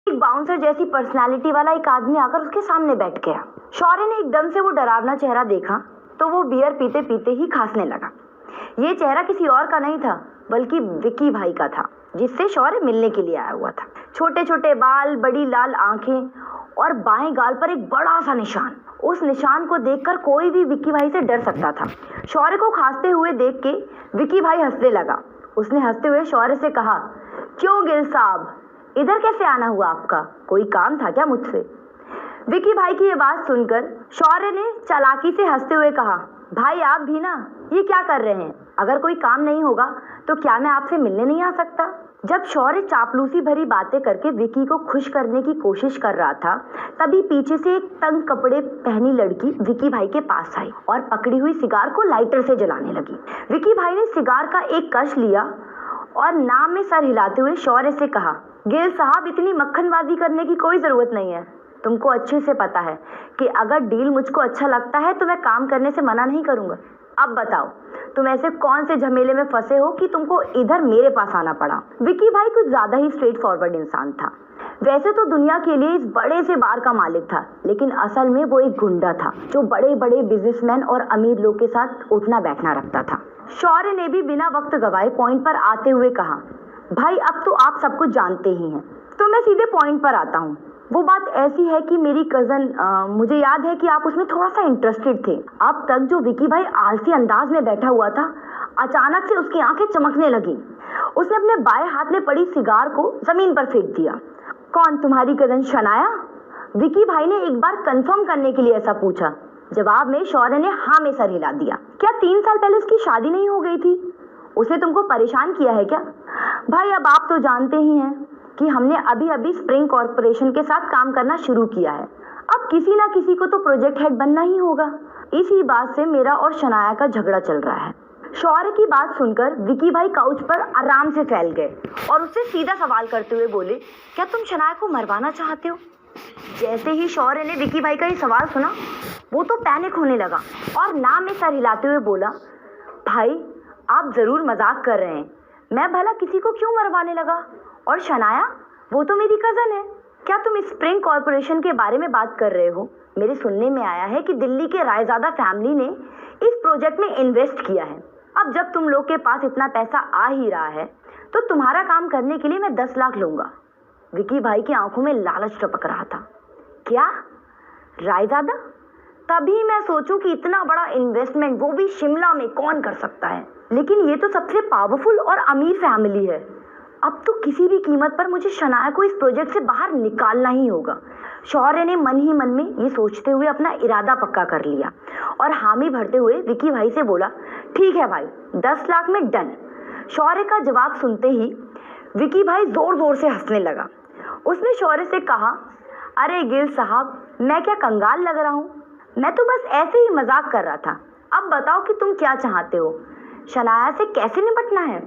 एक बाउंसर जैसी पर्सनालिटी वाला एक आदमी आकर उसके सामने बैठ गया। शौर्य ने एकदम से वो डरावना चेहरा देखा तो वो बियर पीते पीते ही खांसने लगा। ये चेहरा किसी और का नहीं था बल्कि विकी भाई का था, जिससे शौर्य मिलने के लिए आया हुआ था। छोटे छोटे बाल, बड़ी लाल आंखें और बाएं गाल पर एक बड़ा सा निशान। उस निशान को देखकर कोई भी विकी भाई से डर सकता था। शौर्य को खांसते हुए देख के विकी भाई हंसने लगा। उसने हंसते हुए शौर्य से कहा, क्यों गिल साहब, इधर कैसे आना हुआ आपका? कोई काम था क्या मुझसे? विकी भाई की ये बात सुनकर शौर्य ने चालाकी से हंसते हुए कहा, भाई आप भी ना, ये क्या कर रहे हैं? अगर कोई काम नहीं होगा तो क्या मैं आपसे मिलने नहीं आ सकता? जब शौर्य चापलूसी भरी बातें करके विकी को खुश करने की कोशिश कर रहा था, तभी पीछे से एक तंग कपड़े पहनी लड़की विकी भाई के पास आई और पकड़ी हुई सिगार को लाइटर से जलाने लगी। विकी भाई ने सिगार का एक कश लिया और नाम में सर हिलाते हुए शौर्य से कहा, गिल साहब, इतनी मक्खनबाजी करने की कोई जरूरत नहीं है। तुमको अच्छे से पता है कि अगर डील मुझको अच्छा लगता है तो मैं काम करने से मना नहीं करूंगा। अब बताओ, तुम ऐसे कौन से झमेले में फंसे हो कि तुमको इधर मेरे पास आना पड़ा? विकी भाई कुछ ज्यादा ही स्ट्रेट फॉरवर्ड इंसान था। वैसे तो दुनिया के लिए इस बड़े से बार का मालिक था, लेकिन असल में वो एक गुंडा था जो बड़े बड़े बिजनेसमैन और अमीर लोग के साथ उठना बैठना रखता था। शौर्य ने भी बिना वक्त गवाए पॉइंट पर आते हुए कहा, भाई अब तो आप सब कुछ जानते ही हैं, तो मैं सीधे पॉइंट पर आता हूँ। वो बात ऐसी है कि मेरी कज़न, मुझे याद है कि आप उसमें थोड़ा सा इंटरेस्टेड थे। अब तक जो विकी भाई आलसी अंदाज में बैठा हुआ था, अचानक से उसकी आंखें चमकने लगी। उसने अपने बाएं हाथ में पड़ी सिगार को जमीन पर फेंक दिया। कौन, तुम्हारी कज़न शनाया? विकी भाई ने एक बार कंफर्म करने के लिए ऐसा पूछा। जवाब में शौर्य ने हाँ में सर हिला दिया। क्या 3 साल पहले उसकी शादी नहीं हो गई थी? उसने तुमको परेशान किया है क्या? भाई अब आप तो जानते ही हैं कि हमने अभी अभी स्प्रिंग कॉर्पोरेशन के साथ काम करना शुरू किया है। अब किसी ना किसी को तो प्रोजेक्ट हेड बनना ही होगा। इसी बात से मेरा और शनाया का झगड़ा चल रहा है। शौर्य की बात सुनकर विकी भाई काउच पर आराम से फैल गए और उससे सीधा सवाल करते हुए बोले, क्या तुम शनाया को मरवाना चाहते हो? जैसे ही शौर्य ने विकी भाई का ये सवाल सुना, वो तो पैनिक होने लगा और नाम में सर हिलाते हुए बोला, भाई आप जरूर मजाक कर रहे हैं। मैं भला किसी को क्यों मरवाने लगा? और शनाया, वो तो मेरी कज़न है। क्या तुम स्प्रिंग कॉर्पोरेशन के बारे में बात कर रहे हो? मेरे सुनने में आया है कि दिल्ली के रायजादा फैमिली ने इस प्रोजेक्ट में इन्वेस्ट किया है। अब जब तुम लोग के पास इतना पैसा आ ही रहा है तो तुम्हारा काम करने के लिए मैं 10 लाख लूंगा। विकी भाई की आंखों में लालच टपक रहा था। क्या? रायजादा? तभी मैं सोचूं कि इतना बड़ा इन्वेस्टमेंट, वो भी शिमला में, कौन कर सकता है? लेकिन ये तो सबसे पावरफुल और अमीर फैमिली है। अब तो किसी भी कीमत पर मुझे शनाया को इस प्रोजेक्ट से बाहर निकालना ही होगा। शौर्य ने मन ही मन में ये सोचते हुए अपना इरादा पक्का कर लिया और हामी भरते हुए विकी भाई से बोला, ठीक है भाई, 10 लाख में डन। शौर्य का जवाब सुनते ही विकी भाई जोर जोर से हंसने लगा। उसने शौर्य से कहा, अरे गिल साहब, मैं क्या कंगाल लग रहा हूँ? मैं तो बस ऐसे ही मजाक कर रहा था। अब बताओ कि तुम क्या चाहते हो? शनाया से कैसे निपटना है?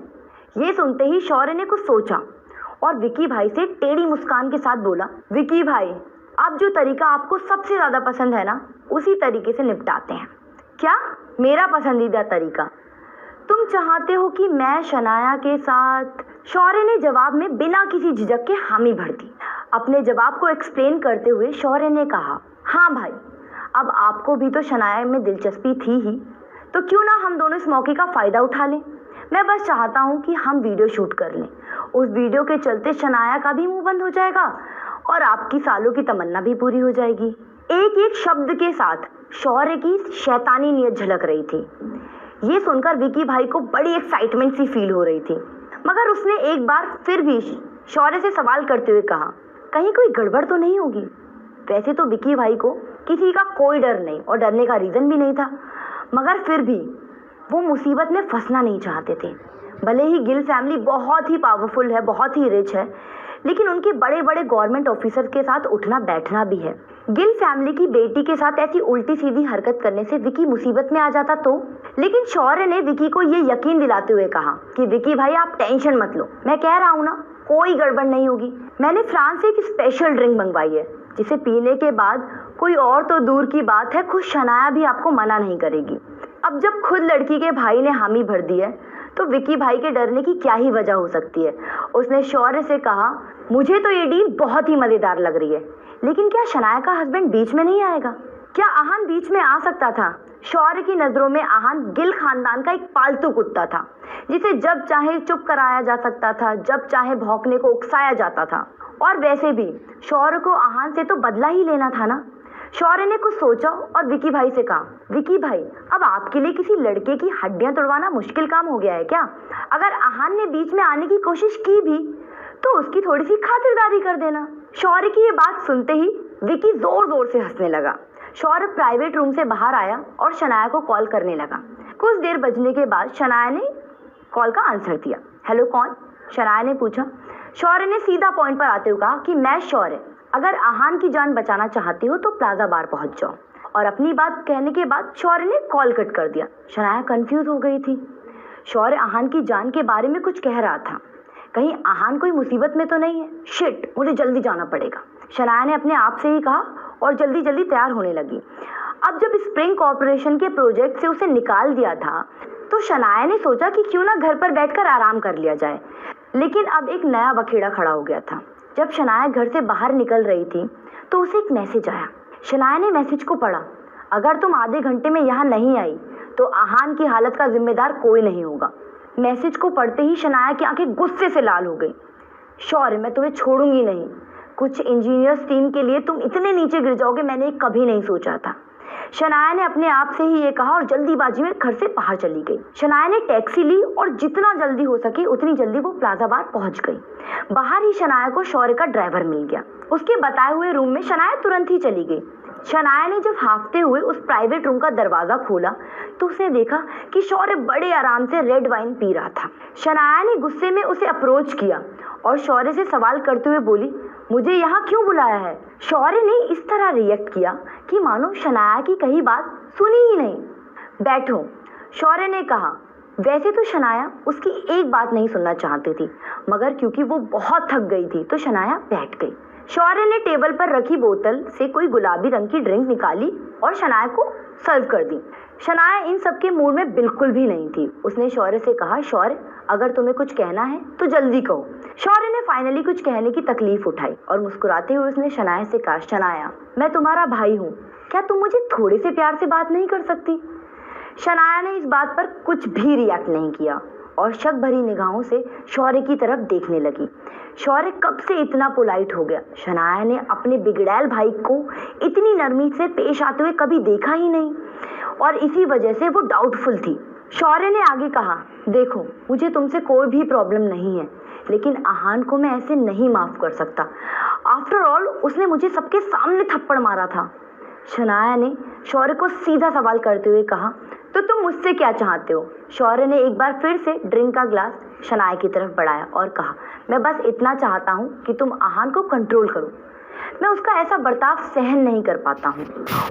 ये सुनते ही शौर्य ने कुछ सोचा और विकी भाई से टेढ़ी मुस्कान के साथ बोला, विकी भाई, अब जो तरीका आपको सबसे ज्यादा पसंद है ना, उसी तरीके से निपटाते हैं। क्या? मेरा पसंदीदा तरीका? तुम चाहते हो कि मैं शनाया के साथ? शौर्य ने जवाब में बिना किसी झिझक के हामी भर दी। अपने जवाब को एक्सप्लेन करते हुए शौर्य ने कहा, हाँ भाई, अब आपको भी तो शनाया में दिलचस्पी थी ही, तो क्यों ना हम दोनों इस मौके का फायदा उठा लें। मैं बस चाहता हूँ कि हम वीडियो शूट कर लें। उस वीडियो के चलते शनाया का भी मुंह बंद हो जाएगा और आपकी सालों की तमन्ना भी पूरी हो जाएगी। एक एक शब्द के साथ शौर्य की शैतानी नीयत झलक रही थी। ये सुनकर विकी भाई को बड़ी एक्साइटमेंट सी फील हो रही थी, मगर उसने एक बार फिर भी शौर्य से सवाल करते हुए कहा, कहीं कोई गड़बड़ तो नहीं होगी? वैसे तो विकी भाई को किसी का कोई डर नहीं और डरने का रीज़न भी नहीं था, मगर फिर भी वो मुसीबत में फंसना नहीं चाहते थे। भले ही गिल फैमिली बहुत ही पावरफुल है, बहुत ही रिच है, लेकिन उनके बड़े बड़े गवर्नमेंट ऑफिसर के साथ उठना बैठना भी है। गिल फैमिली की बेटी के साथ ऐसी उल्टी सीधी हरकत करने से विकी मुसीबत में आ जाता तो। लेकिन शौर्य ने विकी को ये यकीन दिलाते हुए कहा कि विकी भाई आप टेंशन मत लो, मैं कह रहा हूँ ना, कोई गड़बड़ नहीं होगी। मैंने फ्रांस से एक स्पेशल ड्रिंक मंगवाई है जिसे पीने के बाद कोई और तो दूर की बात है, खुद शनाया भी आपको मना नहीं करेगी। अब जब खुद लड़की के भाई ने हामी भर दी है तो विकी भाई के डरने की क्या ही वजह हो सकती है। उसने शौर्य से कहा, मुझे तो ये डील बहुत ही मजेदार लग रही है, लेकिन क्या शनाया का हस्बैंड बीच में नहीं आएगा? क्या आहान बीच में आ सकता था? शौर्य की नजरों में आहान गिल खानदान का एक पालतू कुत्ता था, जिसे जब चाहे चुप कराया जा सकता था, जब चाहे भौंकने को उकसाया जाता था। और वैसे भी शौर्य को आहान से तो बदला ही लेना था ना। शौर्य ने कुछ सोचा और विकी भाई से कहा, विकी भाई, अब आपके लिए किसी लड़के की हड्डियां तोड़वाना मुश्किल काम हो गया है क्या? अगर आहान ने बीच में आने की कोशिश की भी तो उसकी थोड़ी सी खातिरदारी कर देना। शौर्य की ये बात सुनते ही विकी जोर जोर से हंसने लगा। शौर्य प्राइवेट रूम से बाहर आया और शनाया को कॉल करने लगा। कुछ देर बजने के बाद शनाया ने कॉल का आंसर दिया। हेलो, कौन? शनाया ने पूछा। शौर्य ने सीधा पॉइंट पर आते हुए कहा कि मैं शौर्य, अगर आहान की जान बचाना चाहती हो तो प्लाजा बार पहुंच जाओ। और अपनी बात कहने के बाद शौर्य ने कॉल कट कर दिया। शनाया कंफ्यूज हो गई थी। शौर्य आहान की जान के बारे में कुछ कह रहा था। कहीं आहान कोई मुसीबत में तो नहीं है? शिट, मुझे जल्दी जाना पड़ेगा, शनाया ने अपने आप से ही कहा और जल्दी जल्दी तैयार होने लगी। अब जब स्प्रिंग कॉर्पोरेशन के प्रोजेक्ट से उसे निकाल दिया था तो शनाया ने सोचा कि क्यों ना घर पर बैठकर आराम कर लिया जाए। लेकिन अब एक नया बखेड़ा खड़ा हो गया था। जब शनाया घर से बाहर निकल रही थी तो उसे एक मैसेज आया। शनाया ने मैसेज को पढ़ा। अगर तुम आधे घंटे में यहाँ नहीं आई तो आहान की हालत का जिम्मेदार कोई नहीं होगा। मैसेज को पढ़ते ही शनाया की आंखें गुस्से से लाल हो गई। शौर्य, मैं तुम्हें छोड़ूंगी नहीं। कुछ इंजीनियर्स टीम के लिए तुम इतने नीचे गिर जाओगे मैंने कभी नहीं सोचा था। शनाया ने अपने आप से ही ये कहा और जल्दीबाजी में घर से बाहर चली गई। शनाया ने टैक्सी ली और जितना जल्दी हो सके उतनी जल्दी वो प्लाजा बार पहुंच गई। बाहर ही शनाया को शौर्य का ड्राइवर मिल गया। उसके बताए हुए रूम में शनाया तुरंत ही चली गई। शनाया ने जब हांफते हुए उस प्राइवेट रूम का दरवाजा खोला तो उसने देखा कि शौर्य बड़े आराम से रेड वाइन पी रहा था। शनाया ने गुस्से में उसे अप्रोच किया और शौर्य से सवाल करते हुए बोली, मुझे यहाँ क्यों बुलाया है? शौर्य ने इस तरह रिएक्ट किया कि मानो शनाया की कही बात सुनी ही नहीं। बैठो, शौर्य ने कहा। वैसे तो शनाया उसकी एक बात नहीं सुनना चाहती थी, मगर क्योंकि वो बहुत थक गई थी तो शनाया बैठ गई। शौर्य ने टेबल पर रखी बोतल से कोई गुलाबी रंग की ड्रिंक निकाली और शनाया को सर्व कर दी। शनाया इन सब के मूड में बिल्कुल भी नहीं थी। उसने शौर्य से कहा, शौर्य, अगर तुम्हें कुछ कहना है तो जल्दी कहो। शौर्य ने फाइनली कुछ कहने की तकलीफ उठाई और मुस्कुराते हुए उसने शनाया से कहा, शनाया, मैं तुम्हारा भाई हूँ, क्या तुम मुझे थोड़े से प्यार से बात नहीं कर सकती? शनाया ने इस बात पर कुछ भी रिएक्ट नहीं किया और शक भरी निगाहों से शौर्य की तरफ देखने लगी। शौर्य कब से इतना पोलाइट हो गया? शनाया ने अपने बिगड़ैल भाई को इतनी नरमी से पेश आते हुए कभी देखा ही नहीं और इसी वजह से वो डाउटफुल थी। शौर्य ने आगे कहा, देखो, मुझे तुमसे कोई भी प्रॉब्लम नहीं है, लेकिन आहान को मैं ऐसे नहीं माफ कर सकता। आफ्टर ऑल उसने मुझे सबके सामने थप्पड़ मारा था। शनाया ने शौर्य को सीधा सवाल करते हुए कहा, तो तुम मुझसे क्या चाहते हो? शौर्य ने एक बार फिर से ड्रिंक का ग्लास शनाया की तरफ बढ़ाया और कहा, मैं बस इतना चाहता हूँ कि तुम आहान को कंट्रोल करो। मैं उसका ऐसा बर्ताव सहन नहीं कर पाता हूँ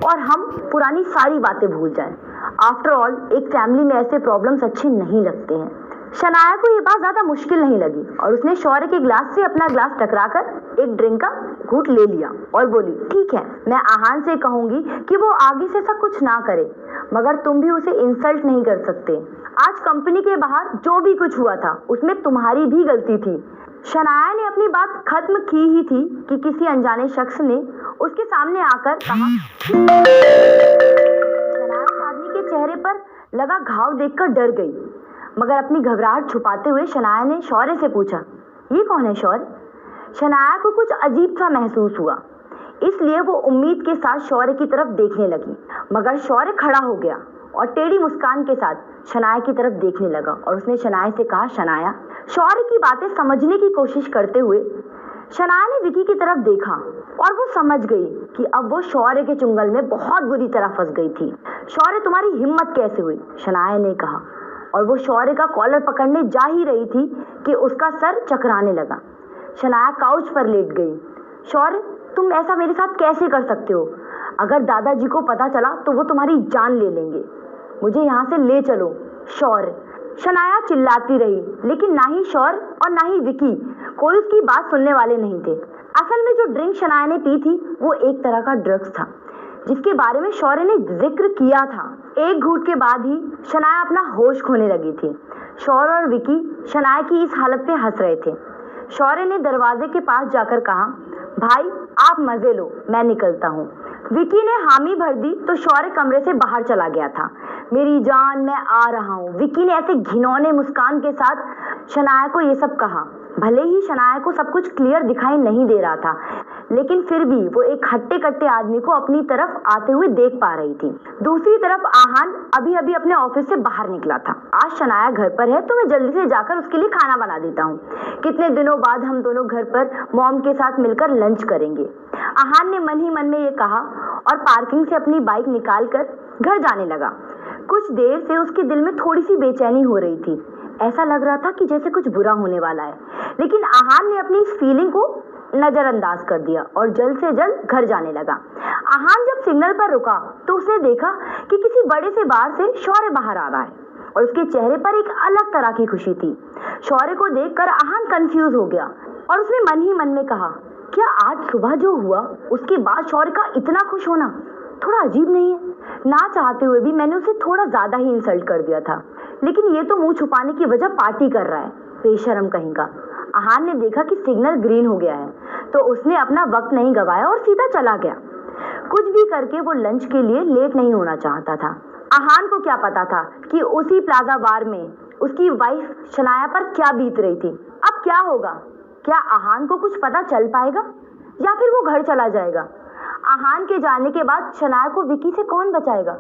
और हम पुरानी सारी बातें भूल जाएं। आफ्टर ऑल एक फैमिली में ऐसे प्रॉब्लम्स अच्छे नहीं लगते हैं। शनाया को ये बात ज्यादा मुश्किल नहीं लगी और उसने शौर्य के ग्लास से अपना ग्लास टकराकर एक ड्रिंक का घूंट ले लिया और बोली, ठीक है, मैं आहान से कहूंगी कि वो आगे से ऐसा कुछ ना करे, मगर तुम भी उसे इंसल्ट नहीं कर सकते। आज कंपनी के बाहर जो भी कुछ हुआ था उसमें तुम्हारी भी गलती थी। शनाया ने अपनी बात खत्म की ही थी कि किसी अनजाने शख्स ने उसके सामने आकर कहा। शनाया आदमी के चेहरे पर लगा घाव देखकर डर गई, मगर अपनी घबराहट छुपाते हुए शनाया ने शौर्य से पूछा, ये कौन है शौर्य? शनाया को कुछ अजीब सा महसूस हुआ, इसलिए वो उम्मीद के साथ शौर्य की तरफ देखने लगी, मगर शौर्य खड़ा हो गया और टेढ़ी मुस्कान के साथ शनाया की तरफ देखने लगा और उसने शनाया से कहा, शनाया। शौर्य की बातें समझने की कोशिश करते हुए शनाया ने विकी की तरफ देखा और वो समझ गई कि अब वो शौर्य के चुंगल में बहुत बुरी तरह फंस गई थी। शौर्य, तुम्हारी हिम्मत कैसे हुई? शनाया ने कहा और वो शौर्य का कॉलर पकड़ने जा ही रही थी कि उसका सर चकराने लगा। शनाया काउच पर लेट गई। शौर्य, तुम ऐसा मेरे साथ कैसे कर सकते हो? अगर दादाजी को पता चला तो वो तुम्हारी जान ले लेंगे। मुझे यहाँ से ले चलो। शौर्य। शनाया चिल्लाती रही, लेकिन ना ही शौर्य और ना ही विकी कोई उसकी बात सुनने वाले नहीं थे। असल में जो ड्रिंक शनाया ने पी थी वो एक तरह का ड्रग्स था जिसके बारे में शौर्य ने जिक्र किया था। एक घूंट के बाद ही शनाया अपना होश खोने लगी थी। शौर्य और विकी शनाया की इस हालत पे हंस रहे थे। शौर्य ने दरवाजे के पास जाकर कहा, भाई आप मजे लो, मैं निकलता हूँ। विकी ने हामी भर दी तो शौर्य कमरे से बाहर चला गया था। मेरी जान, मैं आ रहा हूँ, विकी ने ऐसे घिनौने मुस्कान के साथ शनाया को ये सब कहा। भले ही शनाया को सब कुछ क्लियर दिखाई नहीं दे रहा था, लेकिन फिर भी वो एक हट्टे कट्टे आदमी को अपनी तरफ आते हुए देख पा रही थी। दूसरी तरफ आहान अभी अभी अपने ऑफिस से बाहर निकला था। आज शनाया घर पर है तो मैं जल्दी से जाकर उसके लिए खाना बना देता हूँ। कितने दिनों बाद हम दोनों घर पर मॉम के साथ मिलकर लंच करेंगे। आहान ने मन ही मन में ये कहा और पार्किंग से अपनी बाइक निकालकर घर जाने लगा। कुछ देर से उसके दिल में थोड़ी सी बेचैनी हो रही थी। ऐसा लग रहा था कि जैसे कुछ बुरा होने वाला है, लेकिन आहान ने अपनी इस फीलिंग को नजरअंदाज कर दिया और जल्द से जल्द घर जाने लगा। आहान जब सिग्नल पर रुका तो उसने देखा कि किसी बड़े से बार से शौर्य बाहर आ रहा है और उसके चेहरे पर एक अलग तरह की खुशी थी। शौर्य को देखकर आहान कंफ्यूज हो गया और उसने मन ही मन में कहा, क्या आज सुबह जो हुआ उसके बाद शौर्य का इतना खुश होना थोड़ा अजीब नहीं है? ना चाहते हुए भी मैंने उसे थोड़ा ज्यादा ही इंसल्ट कर दिया था, लेकिन ये तो मुंह छुपाने की वजह पार्टी कर रहा है, बेशरम कहीं का। आहान ने देखा कि सिग्नल ग्रीन हो गया है तो उसने अपना वक्त नहीं गवाया और सीधा चला गया। कुछ भी करके वो लंच के लिए लेट नहीं होना चाहता था। आहान को क्या पता था कि उसी प्लाजा बार में उसकी वाइफ शनाया पर क्या बीत रही थी। अब क्या होगा? क्या आहान को कुछ पता चल पाएगा या फिर वो घर चला जाएगा? आहान के जाने के बाद शनाया को विकी से कौन बचाएगा?